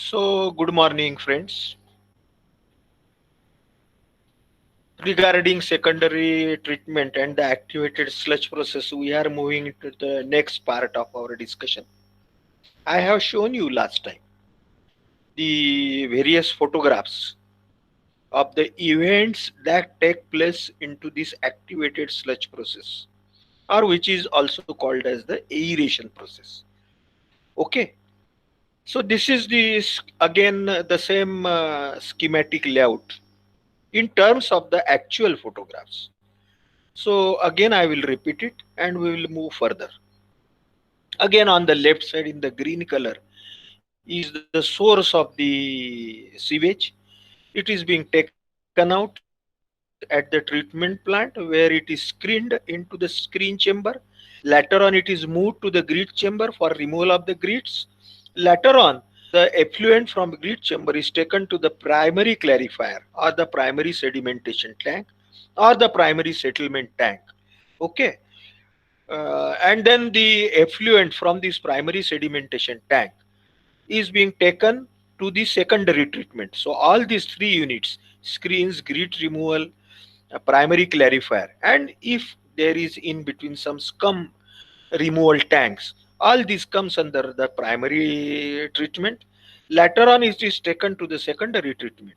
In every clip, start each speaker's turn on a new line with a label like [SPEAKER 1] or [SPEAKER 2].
[SPEAKER 1] So, good morning, friends. Regarding secondary treatment and the activated sludge process, we are moving to the next part of our discussion. I have shown you last time the various photographs of the events that take place into this activated sludge process, or which is also called as the aeration process. Okay, so this is again the same schematic layout in terms of the actual photographs. So again, I will repeat it and we will move further. Again, on the left side in the green color is the source of the sewage. It is being taken out at the treatment plant where it is screened into the screen chamber. Later on, it is moved to the grit chamber for removal of the grits. Later on, the effluent from grit chamber is taken to the primary clarifier or the primary sedimentation tank or the primary settlement tank. Okay. And then the effluent from this primary sedimentation tank is being taken to the secondary treatment. So all these three units, screens, grit removal, primary clarifier, and if there is in between some scum removal tanks, all this comes under the primary treatment. Later on, it is taken to the secondary treatment,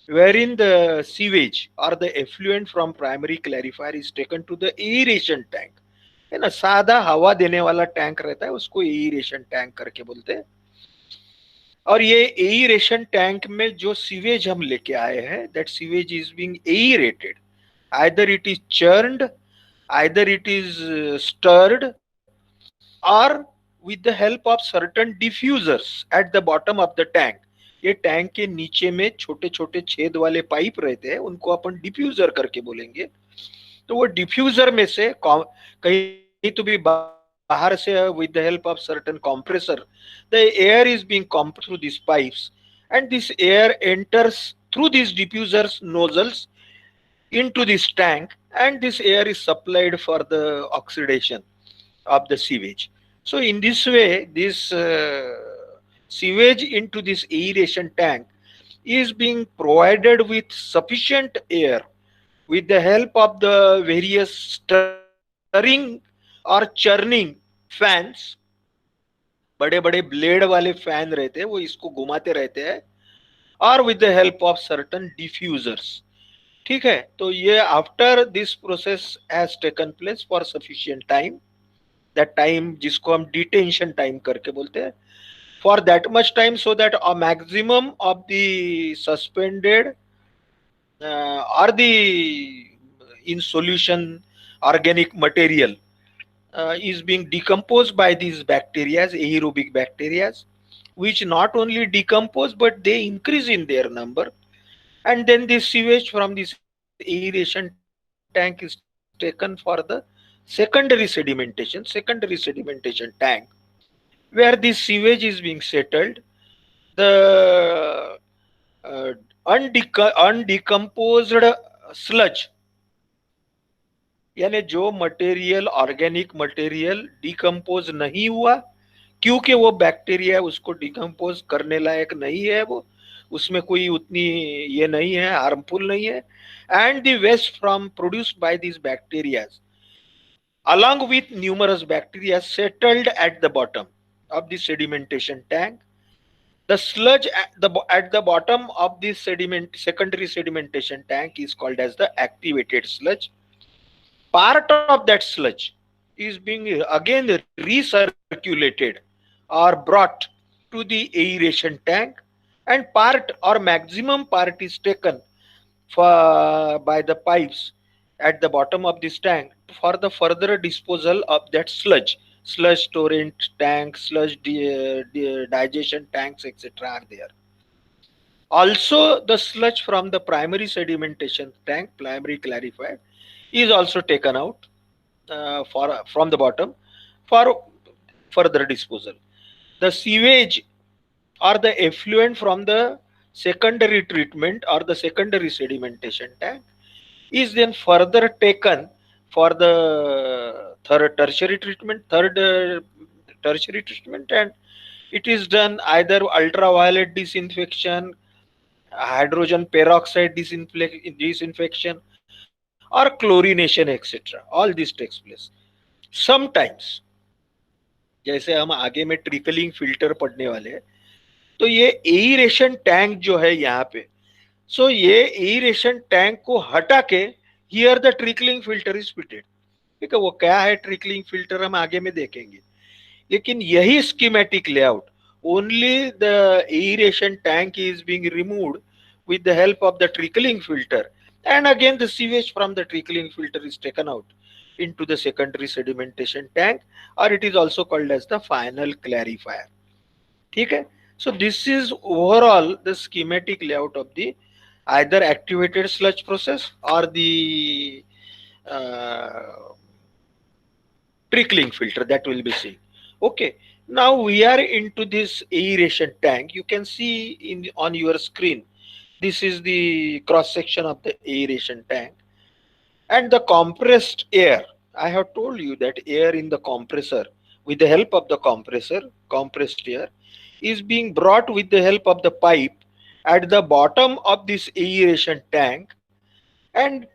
[SPEAKER 1] wherein the sewage or the effluent from primary clarifier is taken to the aeration tank. है ना, सादा हवा देने वाला tank रहता है, उसको aeration tank करके बोलते हैं. और ये एयरेशन टैंक में जो सीवेज हम लेके आए हैं, that sewage is being aerated. either it is churned, either it is stirred, or with the help of certain diffusers at the bottom of the tank. ये टैंक के नीचे में छोटे छोटे छेद वाले पाइप रहते हैं, उनको अपन डिफ्यूजर करके बोलेंगे. तो वो डिफ्यूजर में से कहीं तो भी बाहर से with the help of certain compressor, the air is being compressed through these pipes, and this air enters through these diffusers nozzles into this tank, and this air is supplied for the oxidation of the sewage. So in this way, this sewage into this aeration tank is being provided with sufficient air with the help of the various stirring or churning fans. बड़े बड़े blade वाले fan रहते हैं, वो इसको घुमाते रहते हैं, और with the help of certain diffusers. ठीक है, तो ये after this process has taken place for sufficient time, that time जिसको हम डिटेंशन टाइम करके बोलते हैं, for that much time, so that a maximum of the suspended or the in solution organic material is being decomposed by these bacteria, aerobic bacteria, which not only decompose but they increase in their number. And then this sewage from this aeration tank is taken for the secondary sedimentation tank, where this sewage is being settled. The undecomposed sludge, यानी जो material organic material decompose नहीं हुआ, क्योंकि वो bacteria उसको decompose करने लायक नहीं है, वो उसमें कोई उतनी ये नहीं है, हार्मफुल नहीं है. And the waste from produced by this bacteria along with numerous bacteria settled at the bottom of the sedimentation tank. The sludge at the bottom of this secondary sedimentation tank is called as the activated sludge. Part of that sludge is being again recirculated or brought to the aeration tank, and part or maximum part is taken by the pipes at the bottom of this tank for the further disposal of that sludge storage tank, digestion tanks, etc. are there. Also, the sludge from the primary sedimentation tank, primary clarifier, is also taken out for from the bottom for further disposal. The sewage or the effluent from the secondary treatment or the secondary sedimentation tank is then further taken for the third tertiary treatment and It is done either ultraviolet disinfection, hydrogen peroxide disinfection, or chlorination, etc. All this takes place. Sometimes, जैसे हम आगे में trickling filter पढ़ने वाले हैं, तो ये aeration tank जो है यहाँ पे, सो ये एरेशन टैंक को हटा के here the trickling filter is fitted. ठीक है, वो क्या है ट्रिकलिंग फिल्टर हम आगे में देखेंगे, लेकिन यही schematic layout, only the aeration tank is being removed with the help of the trickling filter, and again the sewage from the trickling filter is taken out into the secondary sedimentation tank, or it is also called as the final clarifier. ठीक है, so this is overall the schematic layout of the either activated sludge process or the uh, trickling filter that will be seen. Okay, now we are into this aeration tank. You can see in on your screen, this is the cross section of the aeration tank, and the compressed air. I have told you that air in the compressor, with the help of the compressor, compressed air is being brought with the help of the pipe at the bottom of this aeration tank, and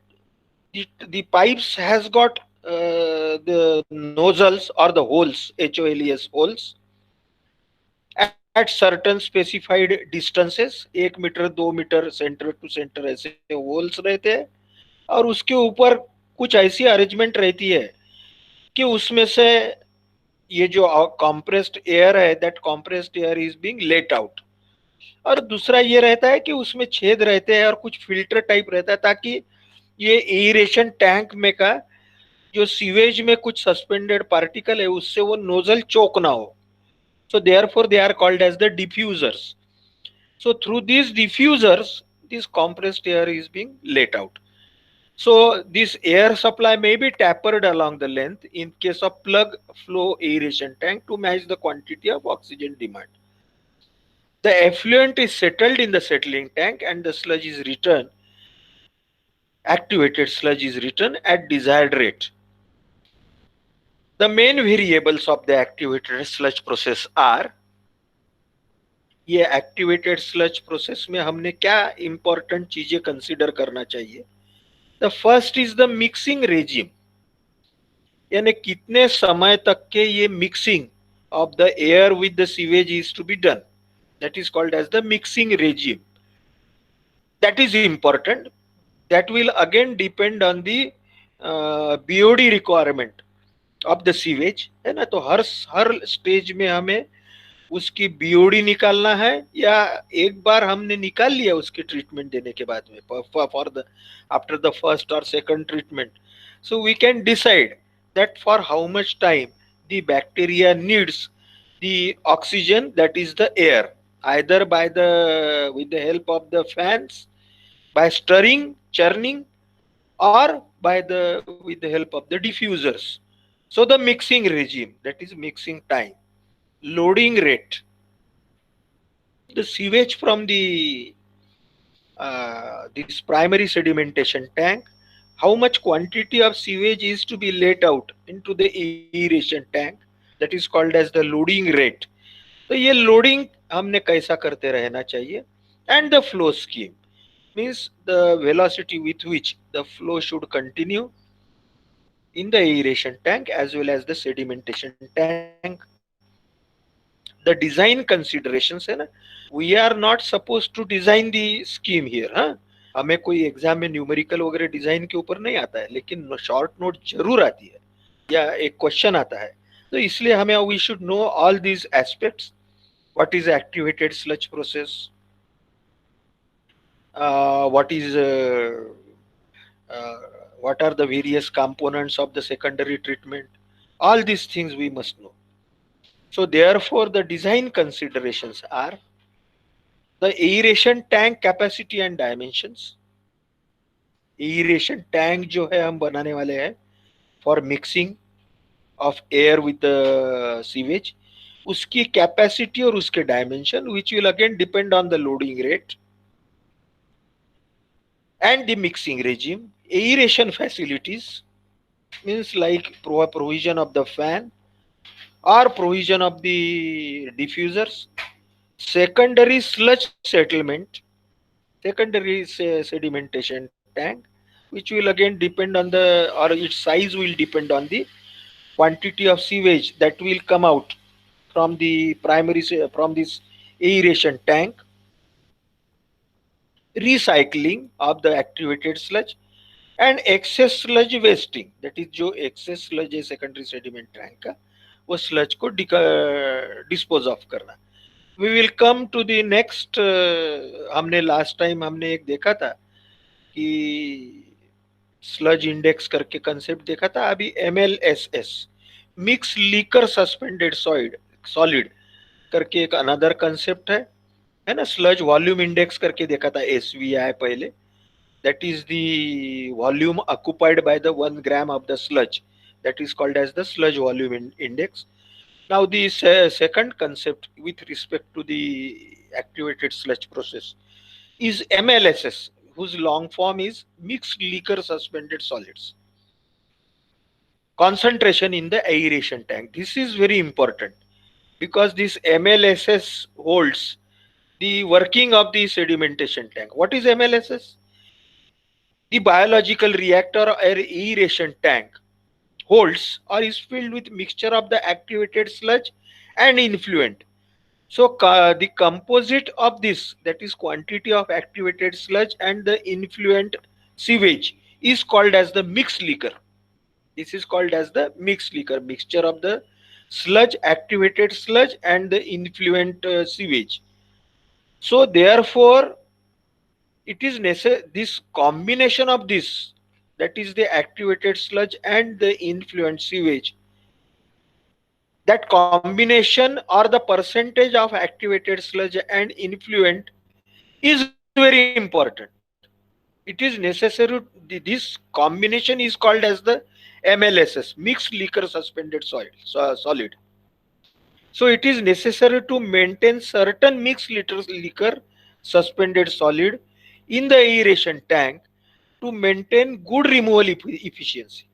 [SPEAKER 1] the pipes has got the nozzles or the holes, HOLES holes, at certain specified distances, 1 metre 2 metre centre to centre ऐसे holes रहते हैं, और उसके ऊपर कुछ ऐसी arrangement रहती है कि उसमें से ये जो कॉम्प्रेस्ड एयर है, that compressed air is being let out. और दूसरा ये रहता है कि उसमें छेद रहते हैं और कुछ फिल्टर टाइप रहता है, ताकि ये एरेशन टैंक में का जो सीवेज में कुछ सस्पेंडेड पार्टिकल है उससे वो नोजल चोक ना हो. So therefore they are called as the diffusers. So through these diffusers, this compressed air is being let out. So this air supply may be tapered along the length in case of plug flow aeration tank to match the quantity of oxygen demand. The effluent is settled in the settling tank and the sludge is returned, activated sludge is returned at desired rate. The main variables of the activated sludge process are, ये activated sludge process में हमने क्या important चीजें consider करना चाहिए. The first is the mixing regime, यानी कितने समय तक के ये mixing of the air with the sewage is to be done, that is called as the mixing regime. That is important. That will again depend on the BOD requirement of the sewage, है ना. तो हर stage में हमें उसकी BOD निकालना है, या एक बार हमने निकाल लिया उसकी ट्रीटमेंट देने के बाद में, for the after the first और second treatment, so we can decide that for how much time the bacteria needs the oxygen, that is the air, either by the with the help of the fans, by stirring, churning, or by the with the help of the diffusers. So the mixing regime, that is mixing time, loading rate, the sewage from the this primary sedimentation tank, how much quantity of sewage is to be let out into the aeration tank, that is called as the loading rate. तो ये loading हमने कैसा करते रहना चाहिए. And the flow scheme means the velocity with which the flow should continue in the aeration tank as well as the sedimentation tank. The design considerations है ना, we are not supposed to design the scheme here. हाँ, हमें कोई exam में numerical वगैरह design के ऊपर नहीं आता है, लेकिन शॉर्ट नोट जरूर आती है या एक क्वेश्चन आता है. तो इसलिए हमें we should know all these aspects. What is activated sludge process, what is what are the various components of the secondary treatment, all these things we must know. So therefore the design considerations are the aeration tank capacity and dimensions. Aeration tank जो है हम बनाने वाले हैं for mixing of air with the sewage, उसकी capacity और उसके dimension which will again depend on the loading rate and the mixing regime. Aeration facilities means like provision of the fan or provision of the diffusers, secondary sludge settlement, secondary sedimentation tank, which will again depend on the, or its size will depend on the quantity of sewage that will come out from the from this aeration tank, recycling of the activated sludge, and excess sludge wasting, that is जो excess sludge है secondary sediment tank का, वो sludge को dispose of करना. We will come to the next. हमने last time हमने एक देखा था कि स्लज इंडेक्स करके कंसेप्ट देखा था. अभी MLSS, mix liquor suspended solid करके एक अनदर कंसेप्ट है ना. स्लज वॉल्यूम इंडेक्स करके देखा था SVI पहले. That is the volume occupied by the 1 gram of the sludge. That is called as the sludge volume index. Now the second concept with respect to the activated sludge process is MLSS, whose long form is mixed liquor suspended solids. Concentration in the aeration tank. This is very important because this MLSS holds the working of the sedimentation tank. What is MLSS? The biological reactor or aeration tank holds or is filled with mixture of the activated sludge and influent. So the composite of this, that is quantity of activated sludge and the influent sewage, is called as the mixed liquor. This is called as the mixed liquor, mixture of the sludge, activated sludge and the influent sewage. So therefore, it is necessary, this combination of this, that is the activated sludge and the influent sewage, that combination or the percentage of activated sludge and influent is very important. It is necessary. This combination is called as the MLSS, mixed liquor suspended solid. So it is necessary to maintain certain mixed liquor suspended solid in the aeration tank to maintain good removal efficiency.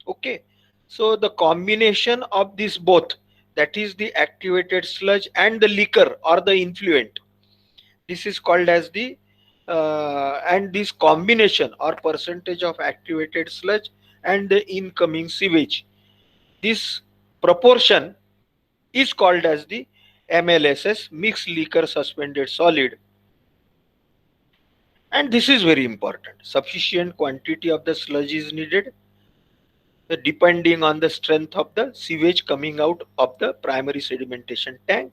[SPEAKER 1] Okay, so the combination of these both, that is the activated sludge and the liquor or the influent, this is called as the and this combination or percentage of activated sludge and the incoming sewage, this proportion is called as the MLSS, mixed liquor suspended solid. And this is very important. Sufficient quantity of the sludge is needed depending on the strength of the sewage coming out of the primary sedimentation tank,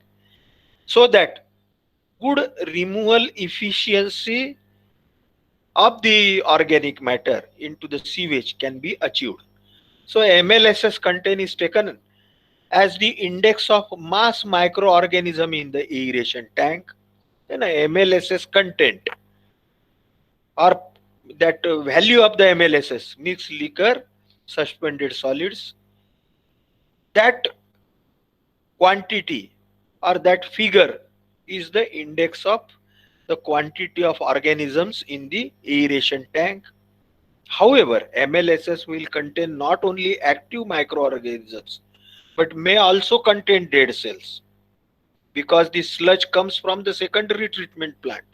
[SPEAKER 1] so that good removal efficiency of the organic matter into the sewage can be achieved. So MLSS content is taken as the index of mass microorganism in the aeration tank. Then MLSS content or that value of the MLSS, mixed liquor suspended solids, that quantity or that figure is the index of the quantity of organisms in the aeration tank. However, MLSS will contain not only active microorganisms but may also contain dead cells, because the sludge comes from the secondary treatment plant,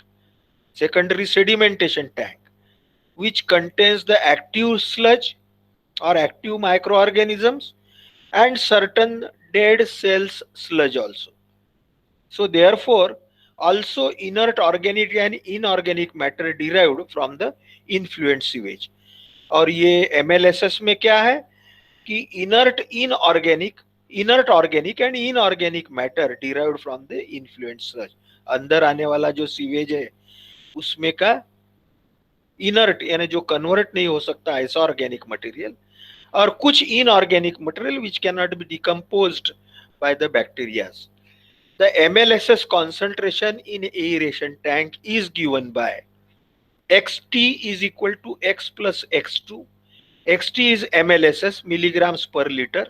[SPEAKER 1] secondary sedimentation tank, which contains the active sludge or active microorganisms and certain dead cells sludge also. So therefore, also inert organic and inorganic matter derived from the influent sewage. और ये MLSS में क्या है कि inert organic and inorganic matter derived from the influent sludge. अंदर आने वाला जो सीवेज है उसमें का इनर्ट यानी जो कन्वर्ट नहीं हो सकता ऐसा ऑर्गेनिक मटेरियल, और कुछ inorganic material which can not be decomposed by the bacteria. The MLSS concentration in aeration tank is given by XT is equal to X plus X2. XT is MLSS, milligrams per liter.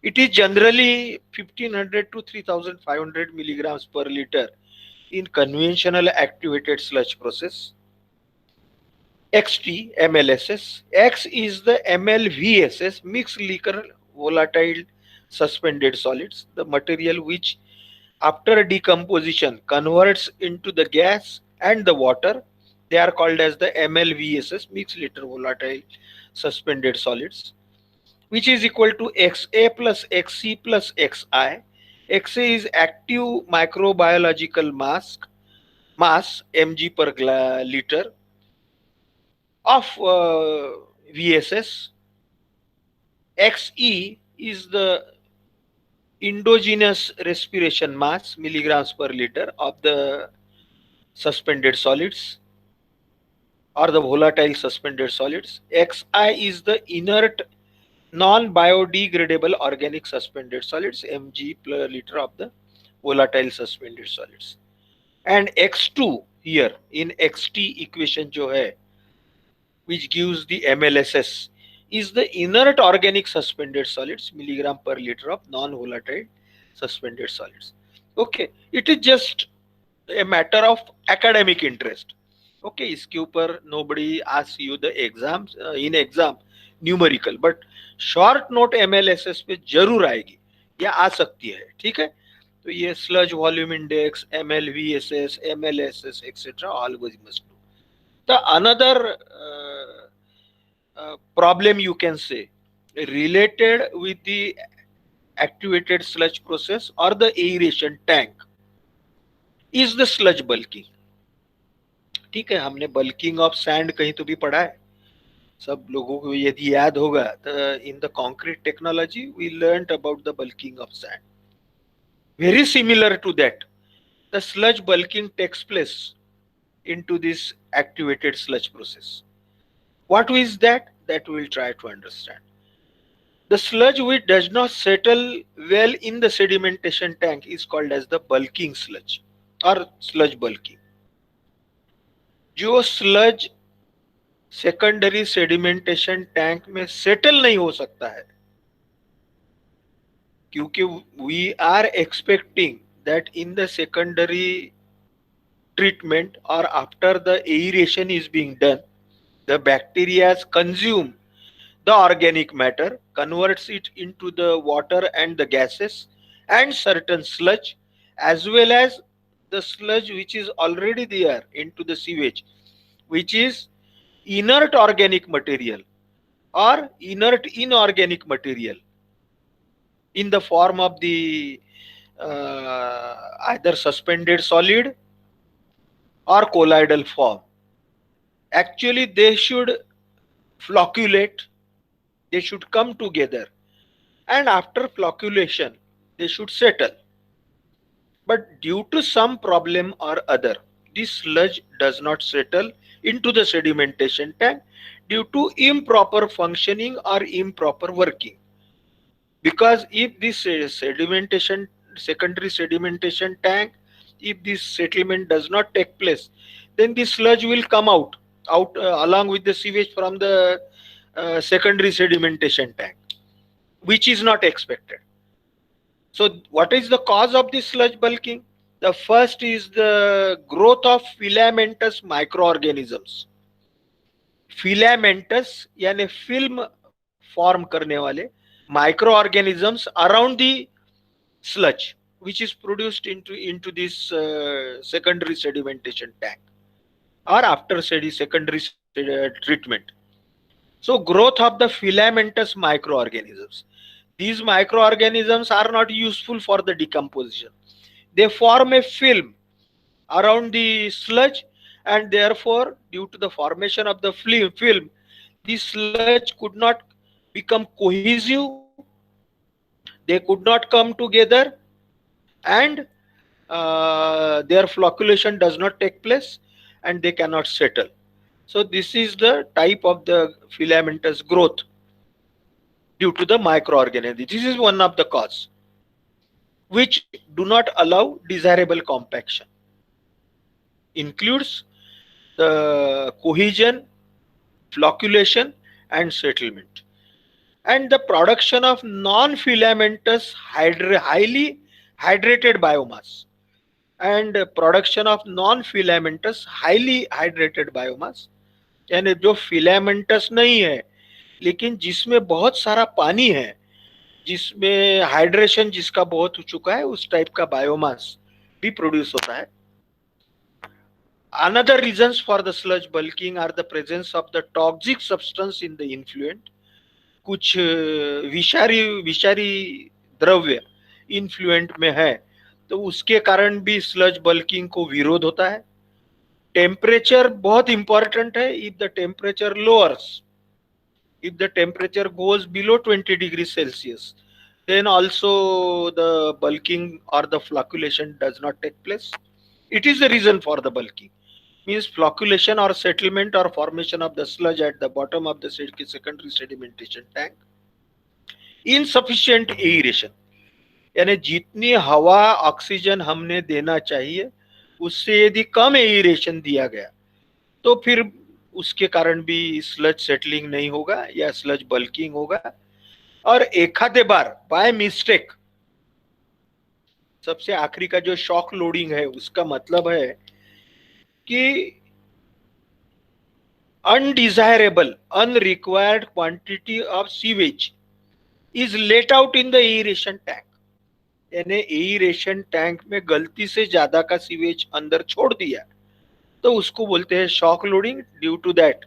[SPEAKER 1] It is generally 1500 to 3500 milligrams per liter in conventional activated sludge process. XT MLSS. X is the MLVSS, mixed liquor volatile suspended solids, the material which after decomposition converts into the gas and the water. They are called as the MLVSS, mixed liter volatile suspended solids, which is equal to XA plus XC plus XI. XA is active microbiological mass mg per liter of VSS. XE is the endogenous respiration mass milligrams per liter of the suspended solids or the volatile suspended solids. XI is the inert non-biodegradable organic suspended solids mg per liter of the volatile suspended solids. And X2 here in XT equation जो है, which gives the MLSS, is the inert organic suspended solids milligram per liter of non-volatile suspended solids. Okay, it is just a matter of academic interest. Okay, इसके ऊपर nobody asks you the exams in exam numerical, but short note MLSS पे जरूर आएगी या आ सकती है. ठीक है, तो ये sludge volume index, MLVSS, MLSS, etc. all we must know. The another problem you can say related with the activated sludge process or the aeration tank is the sludge bulking. ठीक है, हमने बल्किंग ऑफ सैंड कहीं तो भी पढ़ा है, सब लोगों को यदि याद होगा तो in the concrete technology we learned about the bulking of sand. Very similar to that the sludge bulking takes place into this activated sludge process. What is that? That we will try to understand. The sludge which does not settle well in the sedimentation tank is called as the bulking sludge or sludge bulking. जो sludge secondary sedimentation tank में settle नहीं हो सकता है, क्योंकि we are expecting that in the secondary treatment or after the aeration is being done, the bacteria consume the organic matter, converts it into the water and the gases and certain sludge, as well as the sludge which is already there into the sewage, which is inert organic material or inert inorganic material in the form of the either suspended solid or colloidal form. Actually, they should flocculate, they should come together, and after flocculation, they should settle. But due to some problem or other, this sludge does not settle into the sedimentation tank due to improper functioning or improper working. Because if this sedimentation, secondary sedimentation tank, if this settlement does not take place, then the sludge will come out along with the sewage from the secondary sedimentation tank, which is not expected. So what is the cause of this sludge bulking? The first is the growth of filamentous microorganisms. Filamentous यानी film form करने वाले microorganisms around the sludge, which is produced into this secondary sedimentation tank or after secondary treatment. So growth of the filamentous microorganisms. These microorganisms are not useful for the decomposition. They form a film around the sludge, and therefore due to the formation of the film, the sludge could not become cohesive, they could not come together, and their flocculation does not take place and they cannot settle. So this is the type of the filamentous growth due to the microorganisms. This is one of the cause which do not allow desirable compaction. Includes the cohesion, flocculation and settlement, and the production of non-filamentous highly hydrated biomass, and production of non-filamentous highly hydrated biomass, यानी जो filamentous नहीं है लेकिन जिसमें बहुत सारा पानी है, जिसमें हाइड्रेशन जिसका बहुत हो चुका है उस टाइप का बायोमास भी प्रोड्यूस होता है. Another reasons for the sludge bulking are the presence of the toxic substance in the influent. कुछ विषारी विषारी द्रव्य इन्फ्लुएंट में है तो उसके कारण भी स्लज बल्किंग को विरोध होता है. टेम्परेचर बहुत इंपॉर्टेंट है. If the temperature lowers, if the temperature goes below 20 degrees Celsius, then also the bulking or the flocculation does not take place. It is the reason for the bulking. Means flocculation or settlement or formation of the sludge at the bottom of the secondary sedimentation tank. Insufficient aeration, यानी जितनी हवा oxygen हमने देना चाहिए उससे यदि कम aeration दिया गया तो फिर उसके कारण भी स्लज सेटलिंग नहीं होगा या स्लज बल्किंग होगा. और एखादे बार बाय मिस्टेक, सबसे आखिरी का जो शॉक लोडिंग है उसका मतलब है कि undesirable unrequired quantity of sewage is let out in the aeration tank. यानी एयरेशन टैंक में गलती से ज्यादा का सीवेज अंदर छोड़ दिया तो उसको बोलते हैं shock loading. Due to that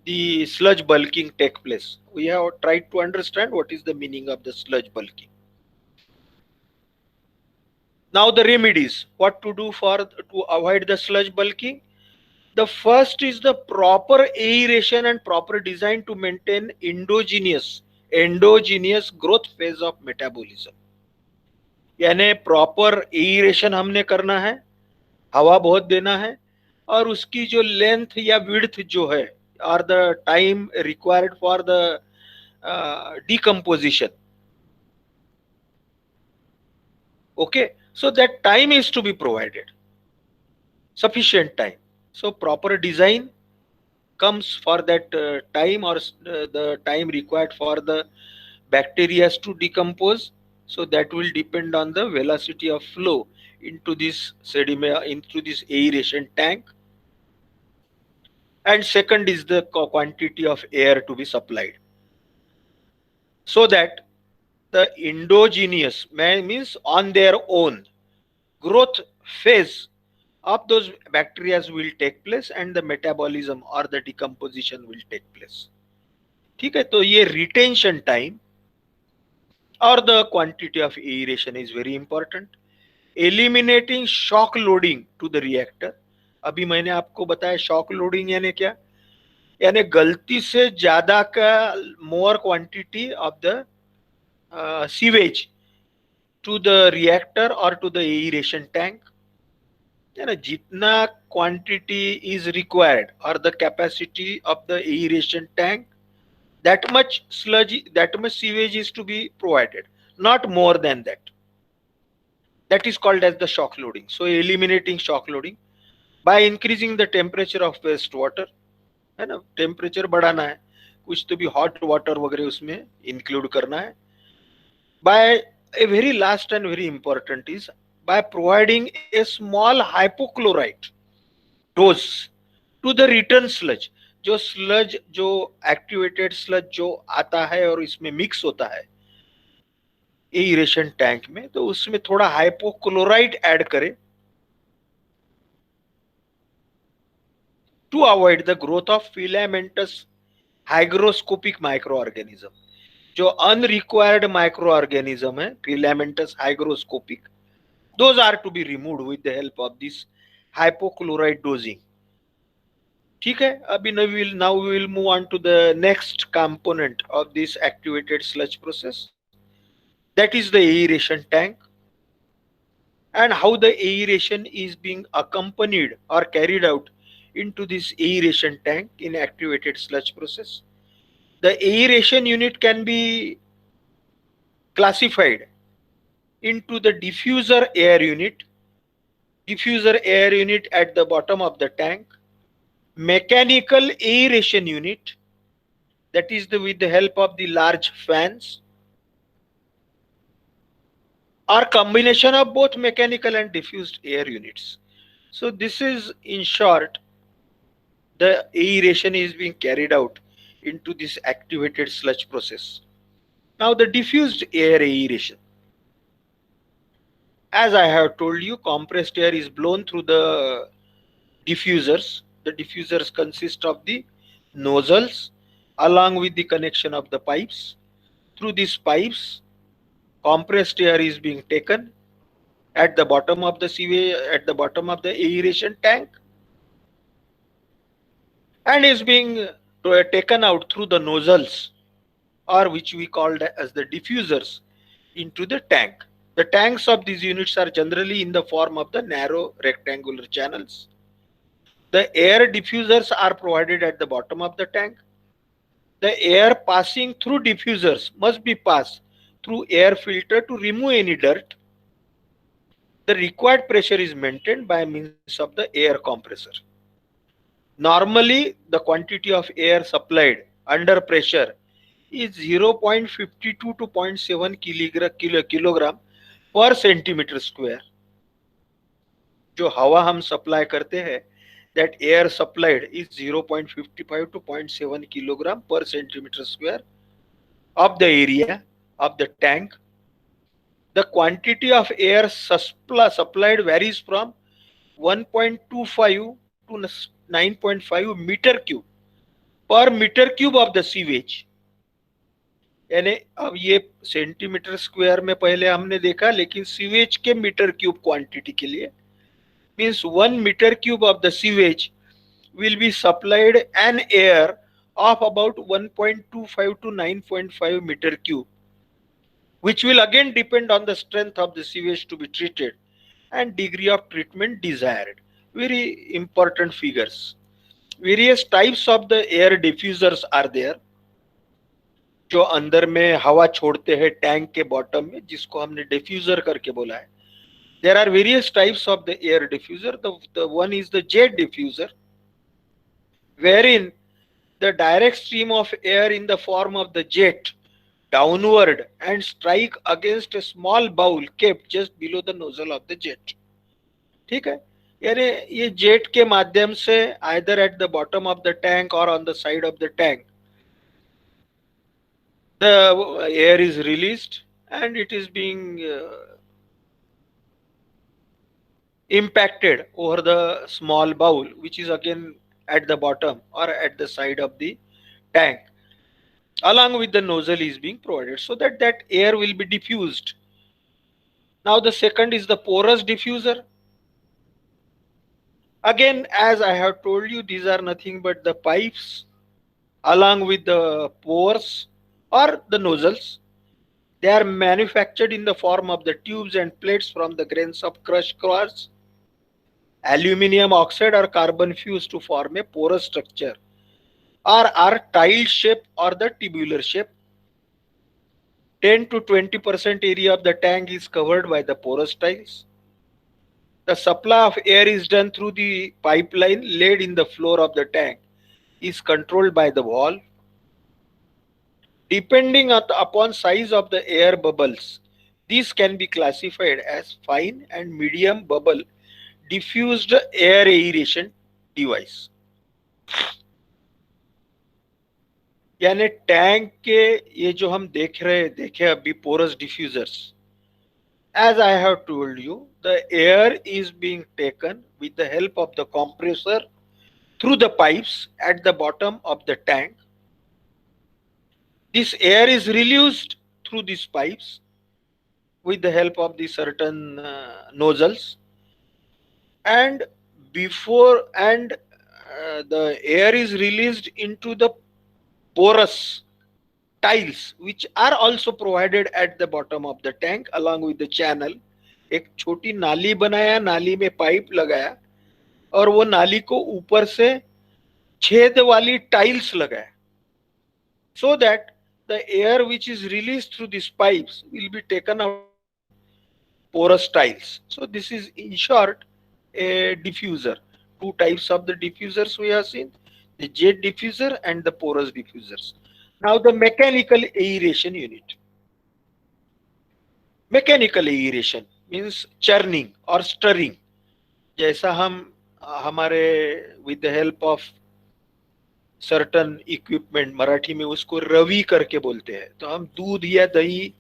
[SPEAKER 1] the sludge bulking take place. We have tried to understand what is the meaning of the sludge bulking. Now the remedies, what to do for to avoid the sludge bulking. The first is the proper aeration and proper design to maintain endogenous growth phase of metabolism. यानी proper aeration हमने करना है, हवा बहुत देना है और उसकी जो लेंथ या विड्थ जो है or the time required for the decomposition. Okay, so that time is to be provided, sufficient time. So proper design comes for that time or the time required for the bacteria to decompose. So that will depend on the velocity of flow into this sediment, into this aeration tank. And second is the quantity of air to be supplied, so that the endogenous means on their own growth phase of those bacteria will take place and the metabolism or the decomposition will take place. ठीक है, तो ये retention time or the quantity of aeration is very important. Eliminating shock loading to the reactor. अभी मैंने आपको बताया shock loading यानी क्या, यानी गलती से ज्यादा का more quantity of the sewage to the reactor or to the aeration tank. यानी जितना quantity is required or the capacity of the aeration tank, that much sludge, that much sewage is to be provided, not more than that. That is called as the shock loading. So eliminating shock loading by increasing the temperature of waste water. है ना, temperature बढ़ाना है, कुछ तो भी hot water वगैरह उसमें include करना है. By a very last and very important is by providing a small hypochlorite dose to the return sludge. जो स्लज, जो एक्टिवेटेड स्लज जो आता है और इसमें मिक्स होता है एरेशन टैंक में, तो उसमें थोड़ा हाइपोक्लोराइट ऐड करें to avoid the growth of filamentous hygroscopic microorganism. जो अनरिक्वायर्ड माइक्रो ऑर्गेनिज्म है filamentous hygroscopic, those are to be removed with the help of this hypochlorite dosing. ठीक है, अभी now we will move on to the next component of this activated sludge process, that is the aeration tank, and how the aeration is being accompanied or carried out into this aeration tank in activated sludge process. The aeration unit can be classified into the diffuser air unit at the bottom of the tank, mechanical aeration unit, that is with the help of the large fans, or combination of both mechanical and diffused air units. So this is, in short, the aeration is being carried out into this activated sludge process. Now the diffused air aeration. As I have told you, compressed air is blown through the diffusers. The diffusers consist of the nozzles along with the connection of the pipes. Through these pipes, compressed air is being taken at the bottom of the sewage, at the bottom of the aeration tank, and is being taken out through the nozzles, or which we called as the diffusers, into the tank. The tanks of these units are generally in the form of the narrow rectangular channels. The air diffusers are provided at the bottom of the tank. The air passing through diffusers must be passed through air filter to remove any dirt. The required pressure is maintained by means of the air compressor. Normally, the quantity of air supplied under pressure is 0.52 to 0.7 kilogram per centimeter square. जो हवा हम supply करते हैं, that air supplied is 0.55 to 0.7 kilogram per centimeter square of the area of the tank. The quantity of air supplied varies from 1.25 to 9.5 meter cube per meter cube of the sewage. यानी अब ये centimetre square में पहले हमने देखा, लेकिन sewage के metre cube quantity के लिए means 1 meter cube of the sewage will be supplied an air of about 1.25 to 9.5 meter cube, which will again depend on the strength of the sewage to be treated and degree of treatment desired. Very important figures. Various types of the air diffusers are there, जो अंदर में हवा छोड़ते हैं tank के bottom में, जिसको हमने डिफ्यूजर करके बोला है. There are various types of the air diffuser. The one is the jet diffuser, wherein the direct stream of air in the form of the jet downward and strike against a small bowl kept just below the nozzle of the jet. ठीक है, यानी ये jet के माध्यम से either at the bottom of the tank or on the side of the tank the air is released and it is being impacted over the small bowl, which is again at the bottom or at the side of the tank, along with the nozzle is being provided, so that that air will be diffused. Now the second is the porous diffuser. Again, as I have told you, these are nothing but the pipes along with the pores or the nozzles. They are manufactured in the form of the tubes and plates from the grains of crushed quartz, aluminium oxide or carbon fused to form a porous structure, or are tile shape or the tubular shape. 10 to 20% area of the tank is covered by the porous tiles. The supply of air is done through the pipeline laid in the floor of the tank, is controlled by the valve. Depending upon size of the air bubbles, these can be classified as fine and medium bubble diffused air aeration device. यानी tank के ये जो हम देखे अभी porous diffusers, as I have told you, the air is being taken with the help of the compressor through the pipes at the bottom of the tank. This air is released through these pipes with the help of the certain nozzles, and the air is released into the porous tiles, which are also provided at the bottom of the tank along with the channel. एक छोटी नाली बनाया, नाली में pipe लगाया और वो नाली को ऊपर से छेद वाली टाइल्स लगाया, so that the air which is released through these pipes will be taken out porous tiles. So this is in short a diffuser. Two types of the diffusers we have seen, the jet diffuser and the porous diffusers. Now the mechanical aeration unit. Mechanical aeration means churning or stirring. जैसा हम हमारे with the help of certain equipment, Marathi में उसको रवी करके बोलते हैं, तो हम दूध या दही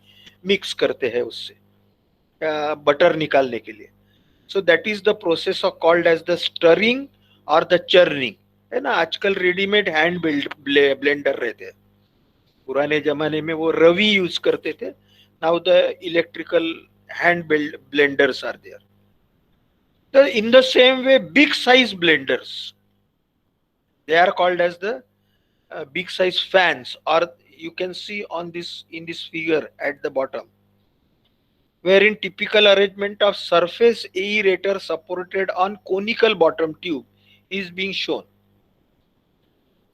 [SPEAKER 1] मिक्स करते हैं उससे बटर निकालने के लिए. So that is the process of called as the stirring और द चर्निंग. है ना, आजकल रेडीमेड हैंड ब्लेंडर रहते हैं, पुराने जमाने में वो रवि यूज करते थे. Now the electrical hand blenders are there. In the same way, big size blenders, they are called as the big size fans, or you can see on this in this figure at the bottom, wherein typical arrangement of surface aerator supported on conical bottom tube is being shown.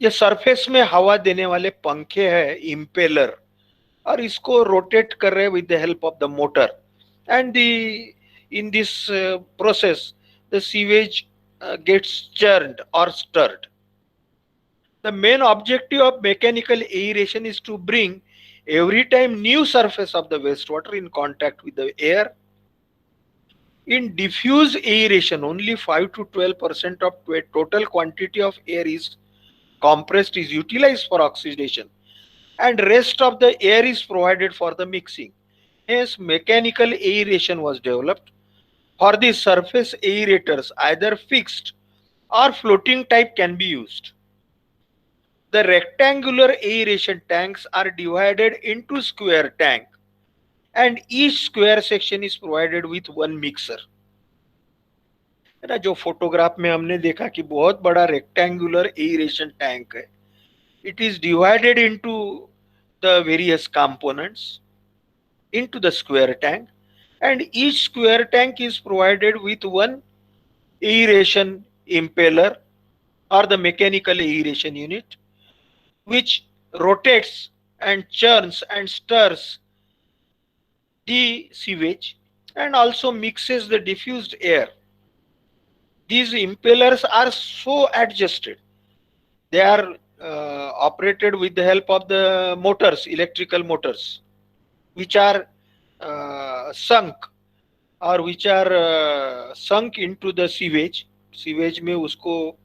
[SPEAKER 1] ये surface में हवा देने वाले पंखे हैं, impeller, और इसको rotate कर रहे with the help of the motor. And the in this process the sewage gets churned or stirred. The main objective of mechanical aeration is to bring every time new surface of the wastewater in contact with the air. In diffuse aeration, only 5 to 12% of total quantity of air is compressed is utilized for oxidation, and rest of the air is provided for the mixing. Hence, mechanical aeration was developed. For the surface aerators, either fixed or floating type can be used. The rectangular aeration tanks are divided into square tank, and each square section is provided with one mixer. है ना, जो photograph में हमने देखा कि बहुत बड़ा rectangular aeration tank है. It is divided into the various components into the square tank, and each square tank is provided with one aeration impeller or the mechanical aeration unit, which rotates and churns and stirs the sewage and also mixes the diffused air. These impellers are so adjusted. They are operated with the help of the motors, electrical motors, which are sunk और which are sunk into the sewage. Sewage में उसको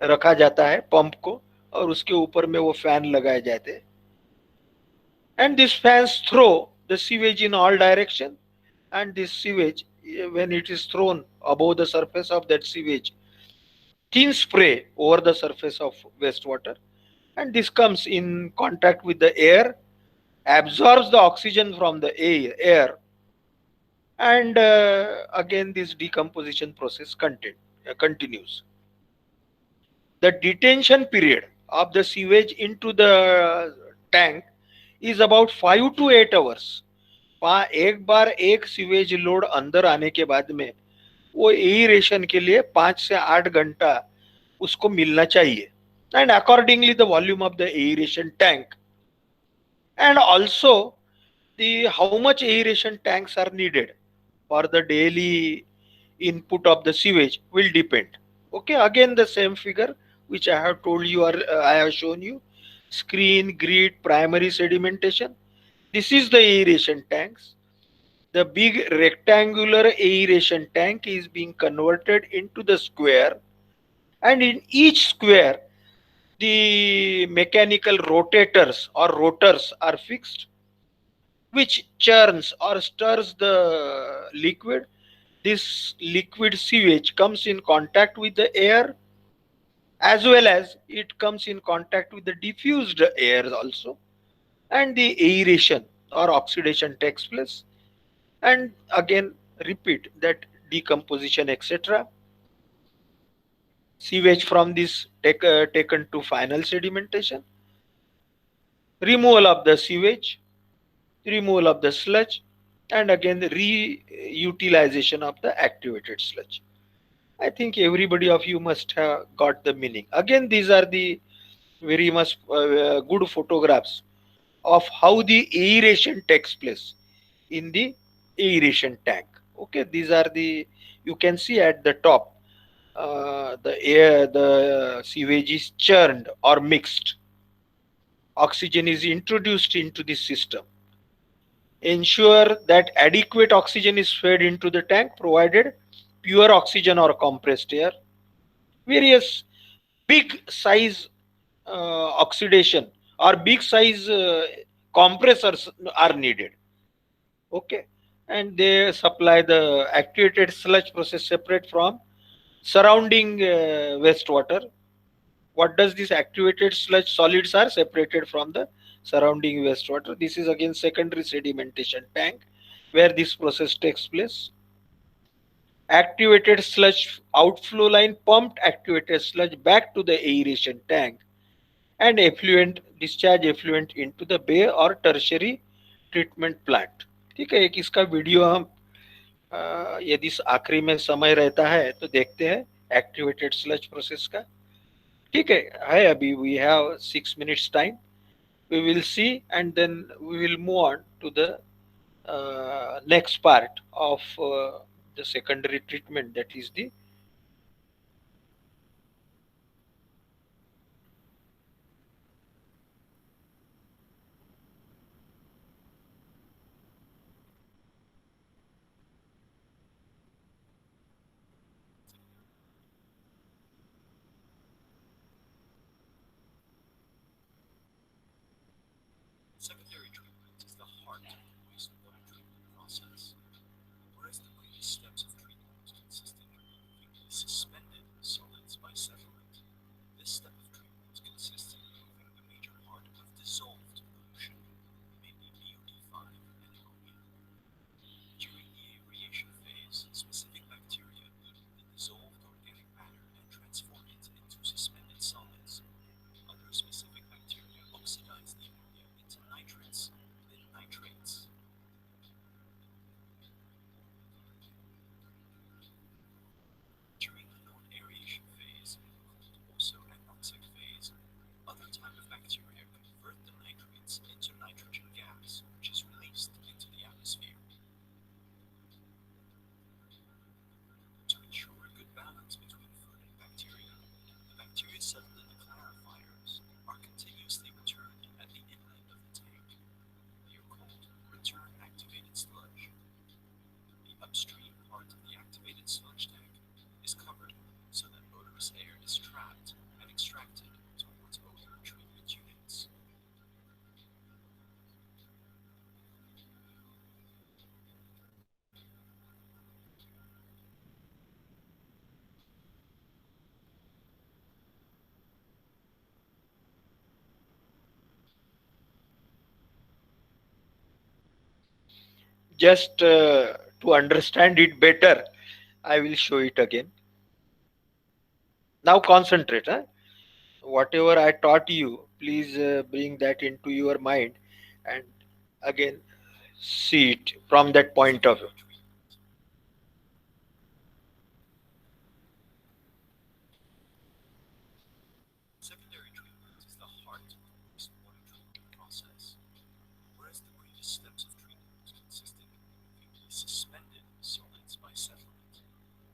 [SPEAKER 1] रखा जाता है pump को, और उसके ऊपर में वो फैन लगाए जाते हैं. And these fans throw the sewage in all direction, and this sewage, when it is thrown above the surface of that sewage, thin spray over the surface of wastewater, and this comes in contact with the air, absorbs the oxygen from the air, and again this decomposition process continues. The detention period of the sewage into the tank is about 5 to 8 hours. एक बार एक sewage load अंदर आने के बाद में वो aeration के लिए 5 से 8 घंटा उसको मिलना चाहिए. And accordingly the volume of the aeration tank and also the how much aeration tanks are needed for the daily input of the sewage will depend. Okay, again the same figure which I have told you, or I have shown you, screen, grid, primary sedimentation. This is the aeration tanks. The big rectangular aeration tank is being converted into the square, and in each square the mechanical rotators or rotors are fixed, which churns or stirs the liquid. This liquid sewage comes in contact with the air, as well as it comes in contact with the diffused air also, and the aeration or oxidation takes place, and again repeat that decomposition, etc. Sewage from this taken to final sedimentation, removal of the sewage, removal of the sludge, and again the reutilization of the activated sludge. I think everybody of you must have got the meaning. Again, these are the very much good photographs of how the aeration takes place in the aeration tank. Okay, these are the, you can see at the top, the air, the sewage is churned or mixed. Oxygen is introduced into the system. Ensure that adequate oxygen is fed into the tank, provided pure oxygen or compressed air. Various big size oxidation or big size compressors are needed. Okay, and they supply the activated sludge process separate from surrounding wastewater. What does this activated sludge solids are separated from the surrounding wastewater? This is again secondary sedimentation tank where this process takes place. Activated sludge outflow line pumped activated sludge back to the aeration tank and effluent discharge effluent into the bay और tertiary treatment plant. ठीक है, एक इसका video हम यदि आखिरी में समय रहता है तो देखते हैं एक्टिवेटेड स्लज प्रोसेस का. ठीक है अभी we have 6 minutes time. We will see and then we will move on to the next part of the secondary treatment, that is the
[SPEAKER 2] Secondary treatment is the heart of the wastewater treatment process, whereas the previous steps of treatment consisted of removing suspended solids by settlement. This step of treatment consists in removing the major part of dissolved pollution, mainly BOD5 and ammonia. During the aeration phase, specific bacteria eat the dissolved organic matter and transform it into suspended solids. Other specific bacteria oxidize the ammonia into nitrates, then nitrates. During the non-aeration phase, called also anoxic phase, other type of bacteria convert the nitrates into nitrogen gas, which is released into the atmosphere. To ensure a good balance between food and bacteria, the bacteria settled in the clarifiers are continuously returned at the inlet of the tank. They are called return activated sludge. The upstream part of the activated sludge tank is covered so that odorous air is trapped and extracted towards odor treatment units.
[SPEAKER 1] just to understand it better. I will show it again. Now concentrate. Huh? Whatever I taught you, please bring that into your mind and again see it from that point of view.
[SPEAKER 2] Secondary treatment. Secondary treatment is the heart of the wastewater treatment process, whereas the previous steps of treatment consisted in removing suspended solids by settlement.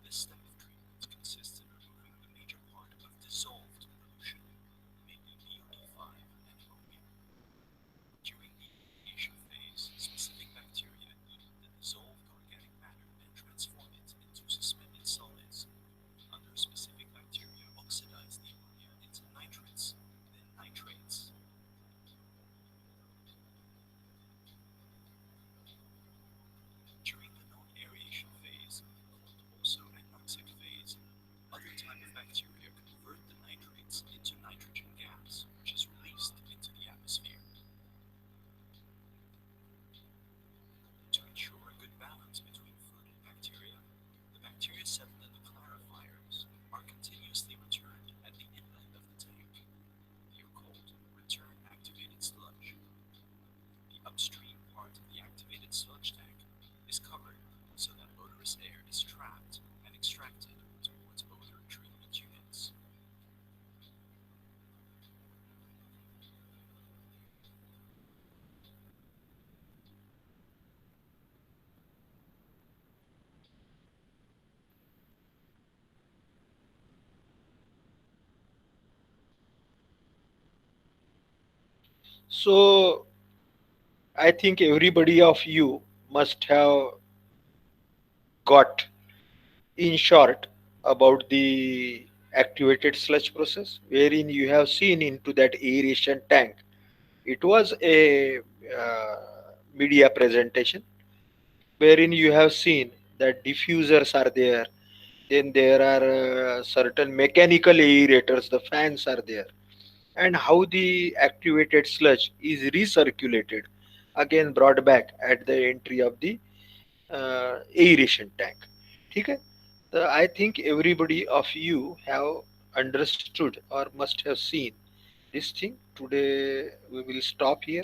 [SPEAKER 2] This step of treatment consists in removing the major part of dissolved pollution, mainly BOD5 and ammonia. During the aeration phase, specific bacteria eat the dissolved organic matter and transform it into suspended solids. Other specific bacteria oxidize the ammonia into nitrates, then nitrates. During the non-aeration phase, called also anoxic phase, other type of bacteria convert the nitrates into nitrogen gas, which is released into the atmosphere. To ensure a good balance between food and bacteria, the bacteria settled in the clarifiers are continuously returned at the inlet of the tank. They are called return activated sludge. The upstream part of the activated sludge tank is covered so that odorous air is trapped and extracted towards odor treatment units.
[SPEAKER 1] So I think everybody of you must have got in short about the activated sludge process, wherein you have seen into that aeration tank. It was a media presentation wherein you have seen that diffusers are there, then there are certain mechanical aerators, the fans are there, and how the activated sludge is recirculated, again brought back at the entry of the aeration tank. ठीक है? I think everybody of you have understood or must have seen this thing. Today we will stop here.